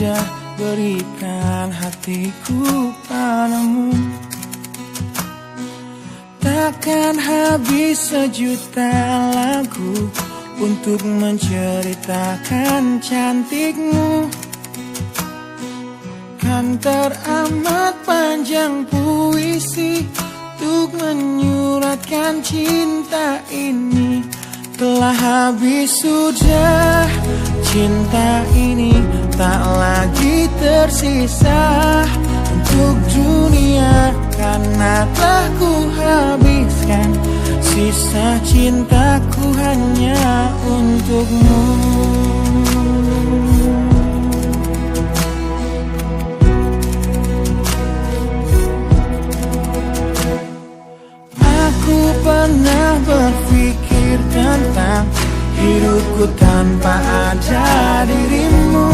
sudah berikan hatiku padamu. Takkan habis sejuta lagu untuk menceritakan cantikmu. Kan teramat panjang puisi untuk menyuratkan cinta ini. Telah habis sudah cinta ini, tak lagi tersisa untuk dunia, karena telah ku habiskan sisa cintaku hanya untukmu. Aku pernah berpikir tentang hidupku tanpa ada dirimu.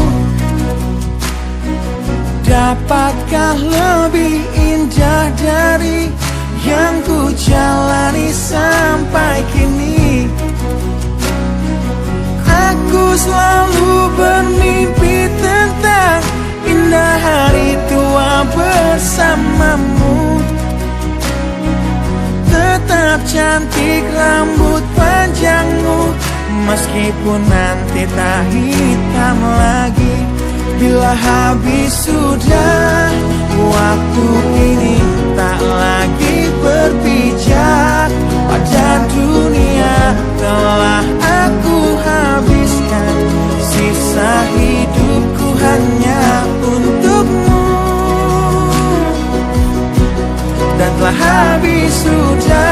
Dapatkah lebih indah dari yang ku jalani sampai kini? Aku selalu bermimpi tentang indah hari tua bersamamu. Tetap cantik rambut panjangmu, meskipun nanti tak hitam lagi. Bila habis sudah waktu ini, tak lagi berpijak pada dunia. Telah aku habiskan sisa hidupku hanya untukmu. Dan telah habis sudah